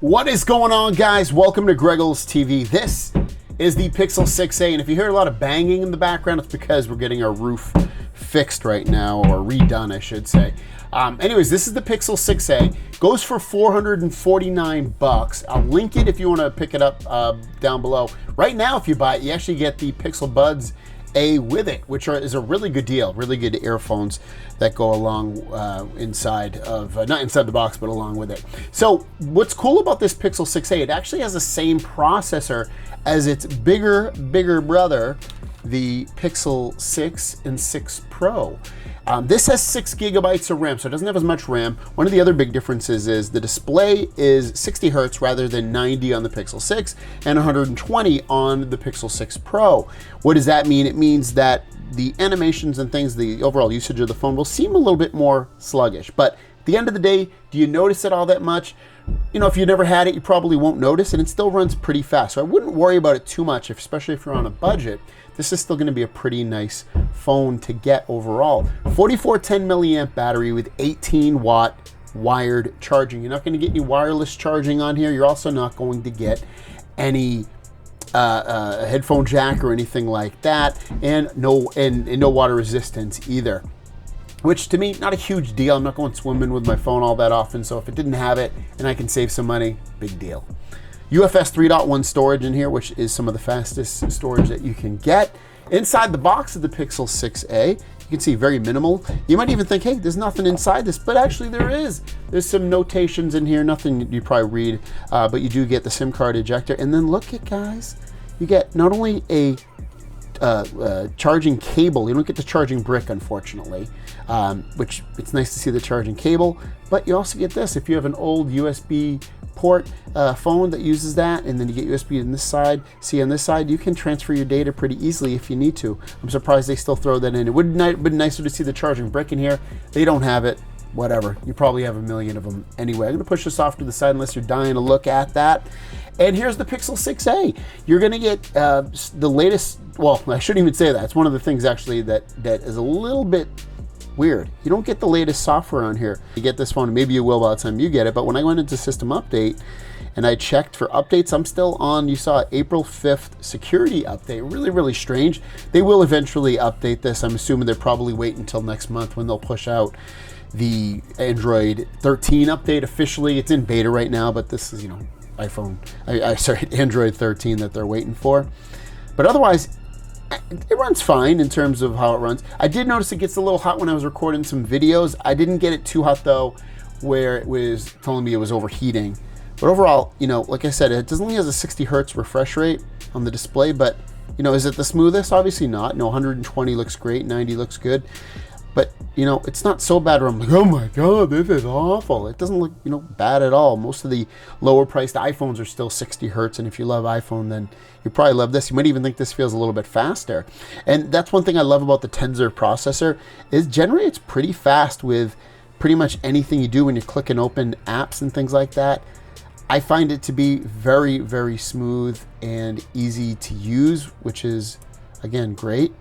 What is going on, guys? Welcome to Greggles TV. This is the Pixel 6a, and if you hear a lot of banging in the background, it's because we're getting our roof fixed right now, or redone, I should say. Anyways, this is the Pixel 6a. Goes for $449. I'll link it if you want to pick it up down below. Right now, if you buy it, you actually get the Pixel Buds A with it, which is a really good deal, really good earphones that go along inside of, not inside the box, but along with it. So what's cool about this Pixel 6a, it actually has the same processor as its bigger brother, the Pixel 6 and 6 Pro. This has 6 gigabytes of RAM, so it doesn't have as much RAM. One of the other big differences is the display is 60 hertz rather than 90 on the Pixel 6 and 120 on the Pixel 6 Pro. What does that mean? It means that the animations and things, the overall usage of the phone will seem a little bit more sluggish. But at the end of the day, do you notice it all that much? You know, if you never had it, you probably won't notice, and it still runs pretty fast. So I wouldn't worry about it too much, especially if you're on a budget. This is still going to be a pretty nice phone to get overall. 4410 milliamp battery with 18 watt wired charging. You're not going to get any wireless charging on here. You're also not going to get any headphone jack or anything like that, and no water resistance either. Which to me, not a huge deal. I'm not going swimming with my phone all that often, so if it didn't have it and I can save some money, big deal. UFS 3.1 storage in here, which is some of the fastest storage that you can get. Inside the box of the Pixel 6a, you can see very minimal. You might even think, hey, there's nothing inside this, but actually there is. There's some notations in here, nothing you probably read, but you do get the SIM card ejector. And then look at, guys, you get not only a charging cable. You don't get the charging brick, unfortunately, which it's nice to see the charging cable, but you also get this. If you have an old USB port phone that uses that, and then you get USB on this side, see on this side, you can transfer your data pretty easily if you need to. I'm surprised they still throw that in. It would have been nicer to see the charging brick in here. They don't have it. Whatever, you probably have a million of them anyway. I'm gonna push this off to the side unless you're dying to look at that. And here's the Pixel 6a. You're gonna get the latest, well, I shouldn't even say that. It's one of the things actually that is a little bit weird. You don't get the latest software on here. You get this phone, maybe you will by the time you get it, but when I went into system update and I checked for updates, I'm still on, you saw April 5th security update. Really, really strange. They will eventually update this. I'm assuming they're probably waiting until next month when they'll push out the Android 13 update officially. It's in beta right now, but this is, you know, Android 13 that they're waiting for. But otherwise, it runs fine in terms of how it runs. I did notice it gets a little hot when I was recording some videos. I didn't get it too hot though, where it was telling me it was overheating. But overall, you know, like I said, it only has a 60 hertz refresh rate on the display, but you know, is it the smoothest? Obviously not. No, 120 looks great, 90 looks good. But, you know, it's not so bad where I'm like, oh my God, this is awful. It doesn't look, you know, bad at all. Most of the lower priced iPhones are still 60 hertz. And if you love iPhone, then you probably love this. You might even think this feels a little bit faster. And that's one thing I love about the Tensor processor is generally it's pretty fast with pretty much anything you do when you click and open apps and things like that. I find it to be very, very smooth and easy to use, which is, again, great.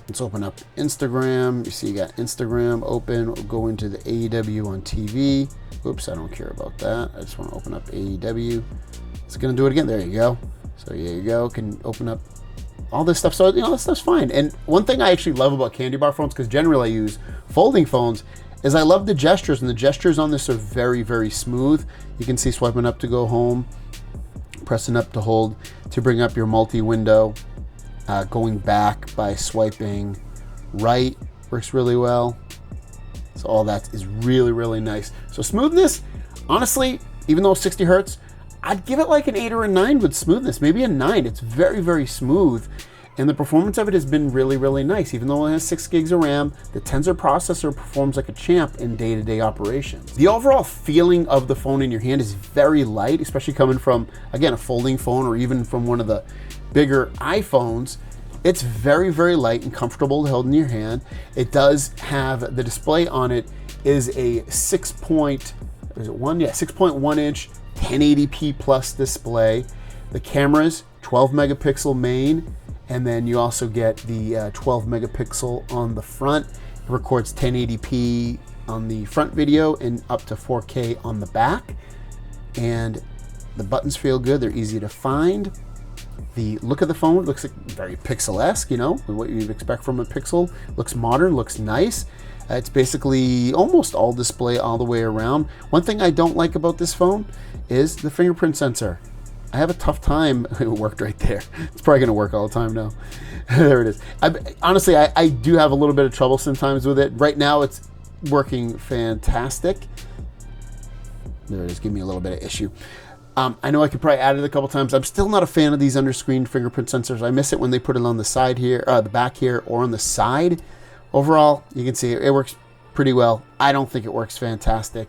Let's open up Instagram. You see you got Instagram open. We'll go into the AEW on TV. Oops, I don't care about that. I just want to open up AEW. It's going to do it again. There you go. So there you go. Can open up all this stuff. So, you know, this stuff's fine. And one thing I actually love about candy bar phones, because generally I use folding phones, is I love the gestures. And the gestures on this are very, very smooth. You can see swiping up to go home, pressing up to hold to bring up your multi-window. Going back by swiping right works really well. So all that is really, really nice. So smoothness, honestly, even though 60 hertz, I'd give it like an 8 or a 9 with smoothness, maybe a 9. It's very, very smooth. And the performance of it has been really, really nice. Even though it has 6 gigs of RAM, the Tensor processor performs like a champ in day-to-day operations. The overall feeling of the phone in your hand is very light, especially coming from, again, a folding phone or even from one of the bigger iPhones. It's very, very light and comfortable to hold in your hand. It does have, the display on it is a 6.1 inch 1080p plus display. The cameras, 12 megapixel main, and then you also get the 12 megapixel on the front. It records 1080p on the front video and up to 4K on the back. and the buttons feel good. They're easy to find. The look of the phone looks like very Pixel-esque, you know, what you'd expect from a Pixel. Looks modern, looks nice. It's basically almost all display all the way around. One thing I don't like about this phone is the fingerprint sensor. I have a tough time. It worked right there. It's probably going to work all the time now. There it is. Honestly, I do have a little bit of trouble sometimes with it. Right now, it's working fantastic. There it is. Give me a little bit of issue. I know I could probably add it a couple times. I'm still not a fan of these under-screen fingerprint sensors. I miss it when they put it on the side here, the back here, or on the side. Overall, you can see it works pretty well. I don't think it works fantastic,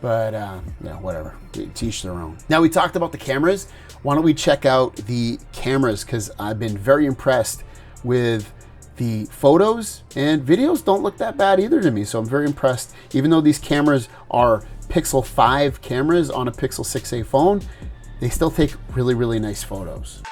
but you know, whatever. To each their own. Now we talked about the cameras. Why don't we check out the cameras? Because I've been very impressed with the photos, and videos don't look that bad either to me. So I'm very impressed. Even though these cameras are Pixel 5 cameras on a Pixel 6a phone, they still take really, really nice photos.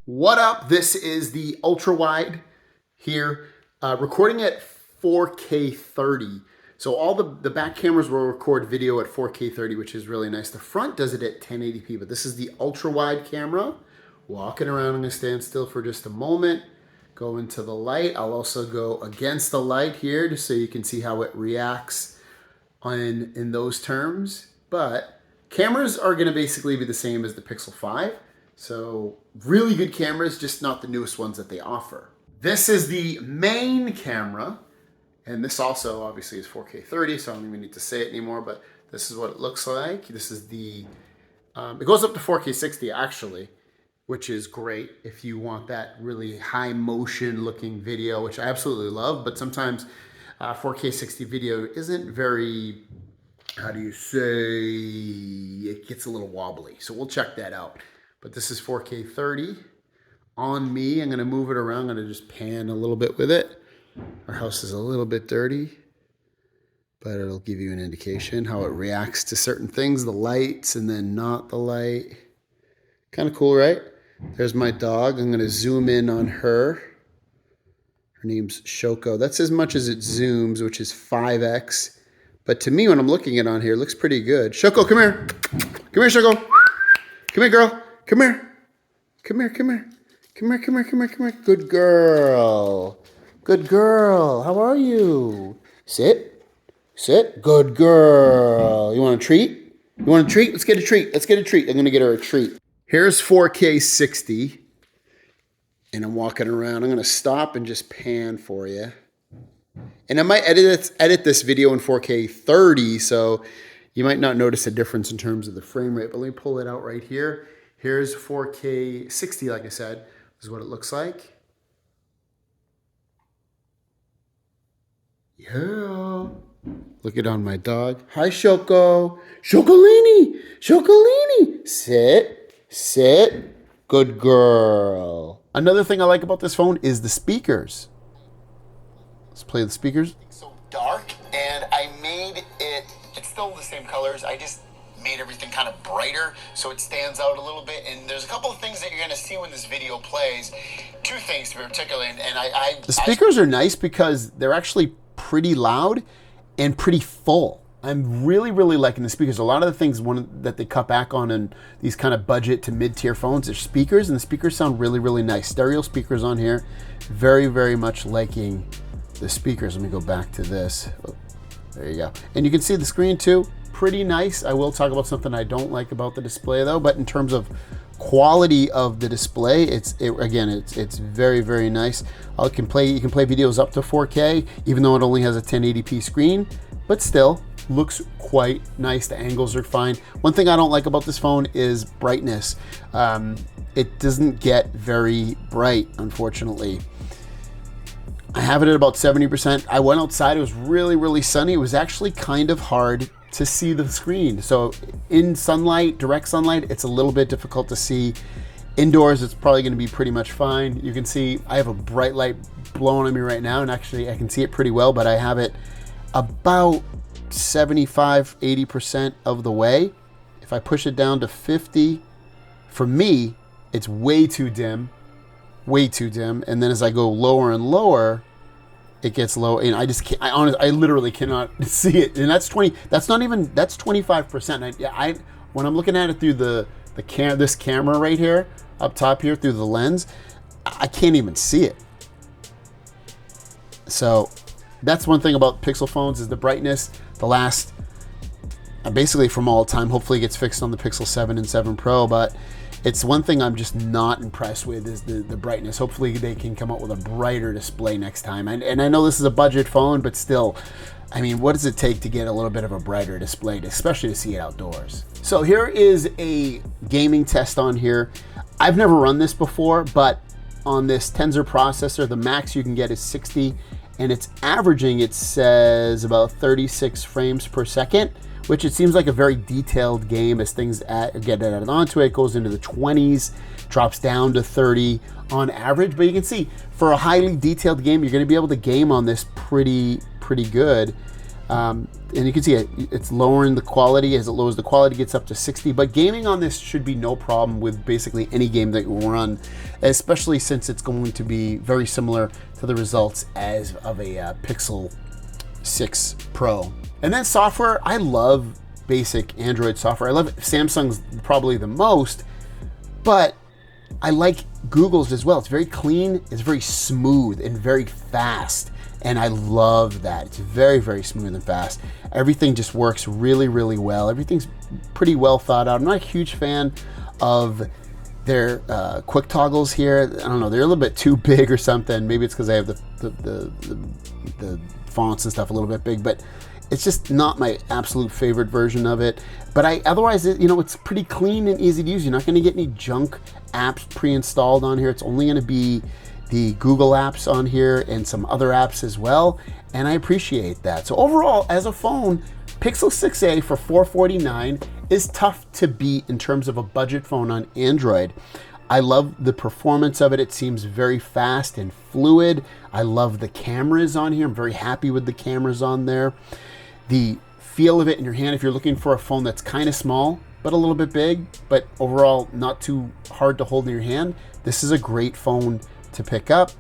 What up? This is the ultra wide here, recording at 4K 30. So all the back cameras will record video at 4K 30, which is really nice. The front does it at 1080p, but this is the ultra wide camera. Walking around, I'm gonna stand still for just a moment. Go into the light. I'll also go against the light here just so you can see how it reacts in those terms. But cameras are gonna basically be the same as the Pixel 5. So really good cameras, just not the newest ones that they offer. This is the main camera, and this also obviously is 4K 30, so I don't even need to say it anymore, but this is what it looks like. This is the, it goes up to 4K 60 actually, which is great if you want that really high motion looking video, which I absolutely love, but sometimes 4K 60 video isn't very, how do you say, it gets a little wobbly. So we'll check that out. But this is 4K 30 on me. I'm gonna move it around. I'm gonna just pan a little bit with it. Our house is a little bit dirty, but it'll give you an indication how it reacts to certain things, the lights and then not the light. Kind of cool, right? There's my dog. I'm gonna zoom in on her. Her name's Shoko. That's as much as it zooms, which is 5x. But to me, when I'm looking at it on here, it looks pretty good. Shoko, come here. Come here, Shoko. Come here, girl. Come here. Come here, come here. Come here, come here, come here, come here. Good girl. Good girl. How are you? Sit. Sit. Good girl. You want a treat? You want a treat? Let's get a treat. Let's get a treat. I'm going to get her a treat. Here's 4K 60. And I'm walking around. I'm going to stop and just pan for you. And I might edit this video in 4K 30, so you might not notice a difference in terms of the frame rate. But let me pull it out right here. Here's 4K 60, like I said. This is what it looks like. Yeah. Look it on my dog. Hi, Shoko. Shokolini. Shokolini. Sit. Sit. Good girl. Another thing I like about this phone is the speakers. Let's play the speakers. So dark, and I made it, it's still the same colors. I just made everything kind of brighter so it stands out a little bit. And there's a couple of things that you're going to see when this video plays. Two things in particular. And the speakers are nice because they're actually pretty loud and pretty full. I'm really, really liking the speakers. A lot of the things that they cut back on in these kind of budget to mid-tier phones are speakers, and the speakers sound really, really nice. Stereo speakers on here. Very, very much liking the speakers. Let me go back to this. There you go. And you can see the screen too, pretty nice. I will talk about something I don't like about the display though, but in terms of quality of the display, it's very, very nice. You can play videos up to 4K, even though it only has a 1080p screen, but still looks quite nice. The angles are fine. One thing I don't like about this phone is brightness. It doesn't get very bright, unfortunately. I have it at about 70%. I went outside, it was really, really sunny. It was actually kind of hard to see the screen. So in sunlight, direct sunlight, it's a little bit difficult to see. Indoors, it's probably gonna be pretty much fine. You can see I have a bright light blowing on me right now, and actually I can see it pretty well, but I have it about 75, 80% of the way. If I push it down to 50, for me, it's way too dim. And then as I go lower and lower, it gets low, and I just can't, I literally cannot see it. And that's 25%. When I'm looking at it through this camera right here, up top here through the lens, I can't even see it. So that's one thing about Pixel phones is the brightness. The last, basically from all time, hopefully it gets fixed on the Pixel 7 and 7 Pro, but it's one thing I'm just not impressed with is the brightness. Hopefully they can come up with a brighter display next time. And I know this is a budget phone, but still, I mean, what does it take to get a little bit of a brighter display, especially to see it outdoors? So here is a gaming test on here. I've never run this before, but on this Tensor processor, the max you can get is 60, and it's averaging, it says, about 36 frames per second, which it seems like a very detailed game. As things get added onto it, goes into the 20s, drops down to 30 on average. But you can see for a highly detailed game, you're going to be able to game on this pretty good. And you can see it's lowering the quality. As it lowers the quality, it gets up to 60. But gaming on this should be no problem with basically any game that you run, especially since it's going to be very similar to the results as of a Pixel 6 Pro. And then software, I love basic Android software. I love Samsung's probably the most, but I like Google's as well. It's very clean, it's very smooth and very fast. And I love that. It's very, very smooth and fast. Everything just works really, really well. Everything's pretty well thought out. I'm not a huge fan of their quick toggles here. I don't know, they're a little bit too big or something. Maybe it's because I have the fonts and stuff a little bit big, but it's just not my absolute favorite version of it. But otherwise, it's pretty clean and easy to use. You're not going to get any junk apps pre-installed on here. It's only going to be the Google apps on here and some other apps as well. And I appreciate that. So overall, as a phone, Pixel 6a for $449 is tough to beat in terms of a budget phone on Android. I love the performance of it. It seems very fast and fluid. I love the cameras on here. I'm very happy with the cameras on there. The feel of it in your hand, if you're looking for a phone that's kind of small, but a little bit big, but overall not too hard to hold in your hand, this is a great phone to pick up.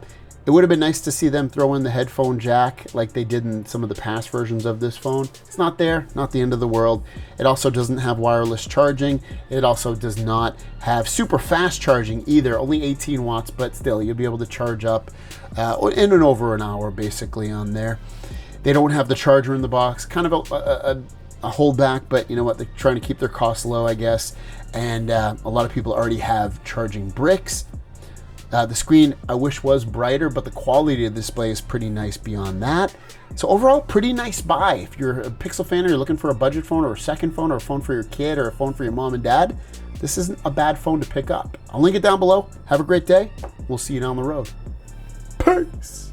It would have been nice to see them throw in the headphone jack like they did in some of the past versions of this phone. It's not there, not the end of the world. It also doesn't have wireless charging. It also does not have super fast charging either, only 18 watts, but still you'll be able to charge up in and over an hour basically on there. They don't have the charger in the box, kind of a holdback, but you know what, they're trying to keep their costs low, I guess. And a lot of people already have charging bricks. The screen I wish was brighter, but the quality of the display is pretty nice beyond that. So overall, pretty nice buy. If you're a Pixel fan or you're looking for a budget phone or a second phone or a phone for your kid or a phone for your mom and dad, this isn't a bad phone to pick up. I'll link it down below. Have a great day. We'll see you down the road. Peace.